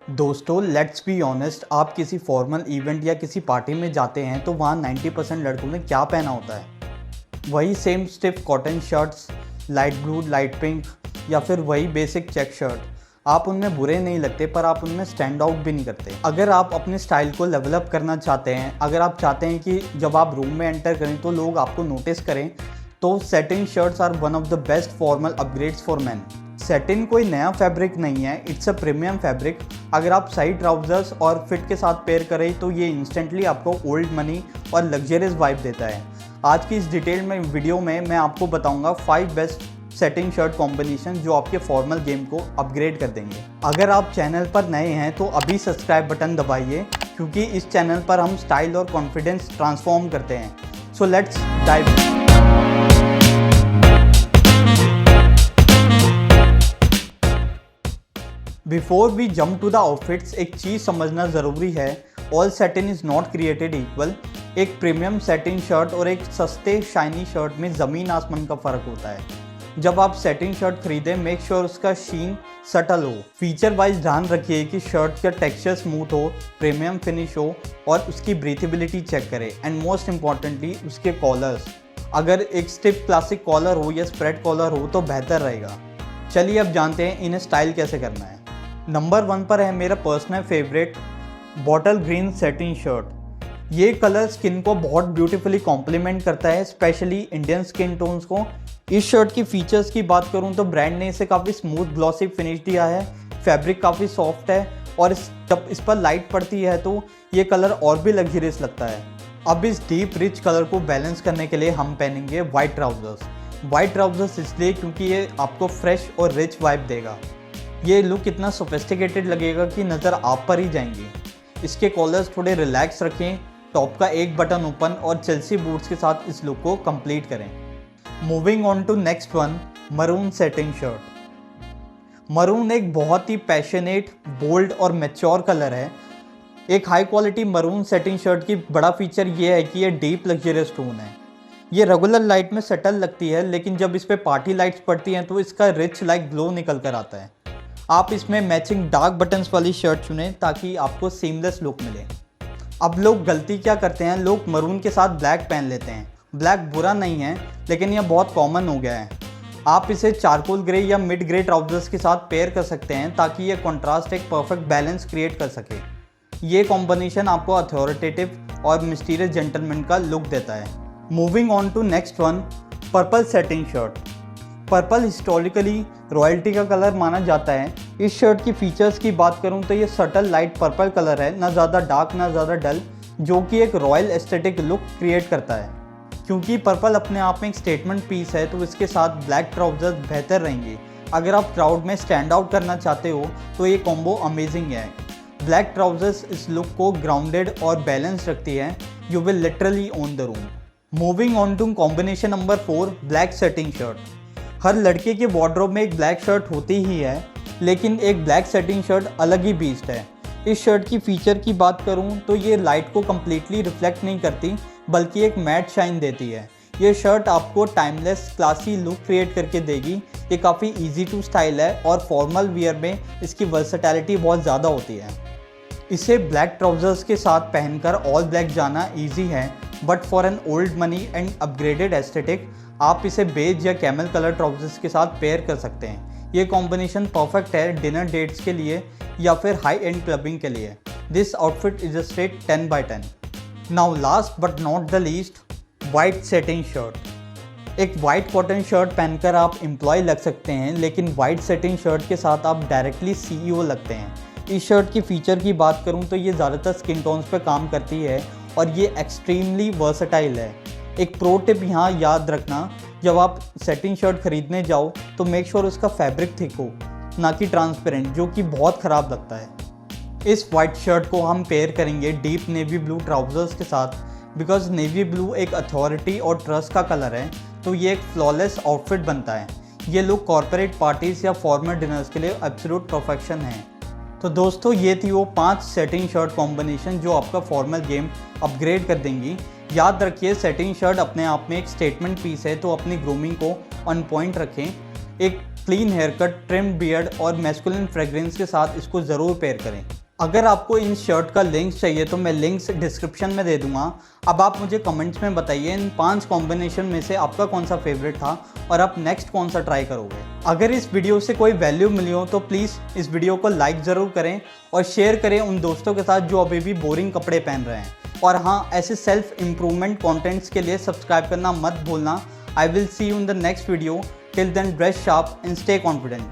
दोस्तों let's be honest, आप किसी फॉर्मल इवेंट या किसी पार्टी में जाते हैं तो वहाँ 90% लड़कों ने क्या पहना होता है? वही same stiff cotton shirts, light blue, light pink या फिर वही बेसिक चेक शर्ट। आप उनमें बुरे नहीं लगते पर आप उनमें स्टैंड आउट भी नहीं करते। अगर आप अपने स्टाइल को लेवल अप करना चाहते हैं, अगर आप चाहते हैं कि जब आप रूम में एंटर करें तो लोग आपको नोटिस करें, तो satin shirts are one of the best formal upgrades for man. Satin कोई नया फैब्रिक नहीं है, इट्स अ प्रीमियम फैब्रिक। अगर आप सही ट्राउजर्स और फिट के साथ पेयर करें तो ये इंस्टेंटली आपको ओल्ड मनी और लग्जरियस वाइब देता है। आज की इस डिटेल में वीडियो में मैं आपको बताऊंगा 5 बेस्ट सैटिन शर्ट कॉम्बिनेशन जो आपके फॉर्मल गेम को अपग्रेड कर देंगे। अगर आप चैनल पर नए हैं तो अभी सब्सक्राइब बटन दबाइए, क्योंकि इस चैनल पर हम स्टाइल और कॉन्फिडेंस ट्रांसफॉर्म करते हैं। So let's dive. Before we jump to the outfits, एक चीज़ समझना ज़रूरी है, all satin is not created equal. एक प्रीमियम सैटिन शर्ट और एक सस्ते शाइनी शर्ट में ज़मीन आसमान का फ़र्क होता है। जब आप सैटिन शर्ट खरीदें, मेक श्योर उसका शीन सटल हो। फीचर वाइज ध्यान रखिए कि शर्ट का टेक्सचर स्मूथ हो, प्रीमियम फिनिश हो और उसकी ब्रीथेबिलिटी चेक करें। एंड मोस्ट इम्पॉर्टेंटली उसके कॉलर्स, अगर एक स्टिफ क्लासिक कॉलर हो या स्प्रेड कॉलर हो तो बेहतर रहेगा। चलिए अब जानते हैं इन्हें स्टाइल कैसे करना है। नंबर 1 पर है मेरा personal favourite bottle green satin shirt. ये कलर स्किन को बहुत ब्यूटीफुली कॉम्प्लीमेंट करता है, स्पेशली इंडियन स्किन टोन्स को। इस शर्ट की फीचर्स की बात करूं तो ब्रांड ने इसे काफ़ी स्मूथ ग्लॉसी फिनिश दिया है, फैब्रिक काफ़ी सॉफ्ट है और जब इस पर लाइट पड़ती है तो ये कलर और भी लग्जरियस लगता है। अब इस डीप रिच कलर को बैलेंस करने के लिए हम पहनेंगे वाइट ट्राउजर्स। वाइट ट्राउजर्स इसलिए क्योंकि ये आपको फ्रेश और रिच वाइब देगा। ये लुक इतना सोफिस्टिकेटेड लगेगा कि नज़र आप पर ही जाएंगी। इसके कॉलर्स थोड़े रिलैक्स रखें, टॉप का एक बटन ओपन और चेल्सी बूट्स के साथ इस लुक को कंप्लीट करें। Moving on to next one, maroon satin shirt. Maroon एक बहुत ही पैशनेट, बोल्ड और मैच्योर कलर है। एक high quality maroon satin shirt की बड़ा फीचर ये है कि ये डीप लग्जरियस टोन है। ये रेगुलर लाइट में सटल लगती है, लेकिन जब इस पे पार्टी लाइट्स पड़ती हैं तो इसका रिच लाइक ग्लो निकल कर आता है। आप इसमें मैचिंग डार्क बटन्स वाली शर्ट चुनें ताकि आपको सीमलेस लुक मिले। अब लोग गलती क्या करते हैं, लोग मरून के साथ ब्लैक पहन लेते हैं। ब्लैक बुरा नहीं है, लेकिन यह बहुत कॉमन हो गया है। आप इसे चारकोल ग्रे या मिड ग्रे ट्राउजर्स के साथ पेयर कर सकते हैं ताकि ये कॉन्ट्रास्ट एक परफेक्ट बैलेंस क्रिएट कर सके। ये कॉम्बिनेशन आपको अथॉरिटेटिव और मिस्टीरियस जेंटलमैन का लुक देता है। Moving on to next one, purple satin shirt. Purple historically royalty का कलर माना जाता है। इस शर्ट की फीचर्स की बात करूं तो ये सटल लाइट पर्पल कलर है, ना ज़्यादा डार्क ना ज़्यादा डल, जो कि एक रॉयल एस्थेटिक लुक क्रिएट करता है। क्योंकि पर्पल अपने आप में एक स्टेटमेंट पीस है तो इसके साथ ब्लैक ट्राउजर्स बेहतर रहेंगे। अगर आप क्राउड में स्टैंड आउट करना चाहते हो तो ये कॉम्बो अमेजिंग है। ब्लैक ट्राउजर्स इस लुक को ग्राउंडेड और बैलेंस रखती है। You will literally own the room. Moving on to combination number 4, black satin shirt. हर लड़के के वार्डरोब में एक ब्लैक शर्ट होती ही है, लेकिन एक ब्लैक सैटिन शर्ट अलग ही बीस्ट है। इस शर्ट की फीचर की बात करूं तो ये लाइट को कम्प्लीटली रिफ्लेक्ट नहीं करती, बल्कि एक मैट शाइन देती है। ये शर्ट आपको टाइमलेस क्लासी लुक क्रिएट करके देगी। ये काफ़ी इजी टू स्टाइल है और फॉर्मल वियर में इसकी वर्सेटैलिटी बहुत ज़्यादा होती है। इसे ब्लैक ट्राउजर्स के साथ पहनकर ऑल ब्लैक जाना ईजी है, but for an old money and upgraded aesthetic आप इसे बेज या कैमल कलर ट्राउजर्स के साथ पेयर कर सकते हैं। ये कॉम्बिनेशन परफेक्ट है डिनर डेट्स के लिए या फिर हाई एंड क्लबिंग के लिए। This outfit is a straight 10 by 10। Now last but not the least, white satin shirt. एक वाइट कॉटन शर्ट पहनकर आप एम्प्लॉय लग सकते हैं, लेकिन वाइट सैटिन शर्ट के साथ आप डायरेक्टली CEO लगते हैं। इस शर्ट की फीचर की बात करूं तो ये ज़्यादातर स्किन टोन्स पे काम करती है और ये एक्सट्रीमली वर्सेटाइल है। एक प्रो टिप यहाँ याद रखना, जब आप सैटिन शर्ट खरीदने जाओ तो मेक श्योर उसका फैब्रिक थिक हो, ना कि ट्रांसपेरेंट, जो कि बहुत ख़राब लगता है। इस वाइट शर्ट को हम पेयर करेंगे डीप नेवी ब्लू ट्राउजर्स के साथ। बिकॉज नेवी ब्लू एक अथॉरिटी और ट्रस्ट का कलर है, तो ये एक फ्लॉलेस आउटफिट बनता है। ये लुक कॉर्पोरेट पार्टीज या फॉर्मल डिनर्स के लिए एब्सोल्यूट परफेक्शन है। तो दोस्तों ये थी वो 5 सैटिन शर्ट कॉम्बिनेशन जो आपका फॉर्मल गेम अपग्रेड कर देंगी। याद रखिए, सैटिन शर्ट अपने आप में एक स्टेटमेंट पीस है, तो अपनी ग्रूमिंग को ऑन पॉइंट रखें। एक clean haircut, trim beard और मैस्कुलिन फ्रेग्रेंस के साथ इसको ज़रूर पेयर करें। अगर आपको इन शर्ट का लिंक्स चाहिए तो मैं लिंक्स डिस्क्रिप्शन में दे दूंगा। अब आप मुझे कमेंट्स में बताइए इन 5 कॉम्बिनेशन में से आपका कौन सा फेवरेट था और आप नेक्स्ट कौन सा ट्राई करोगे। अगर इस वीडियो से कोई वैल्यू मिली हो तो प्लीज़ इस वीडियो को लाइक ज़रूर करें और शेयर करें उन दोस्तों के साथ जो अभी भी बोरिंग कपड़े पहन रहे हैं। और हाँ, ऐसे सेल्फ इम्प्रूवमेंट कॉन्टेंट्स के लिए सब्सक्राइब करना मत भूलना। I will see you in the next video. Till then dress sharp and stay confident.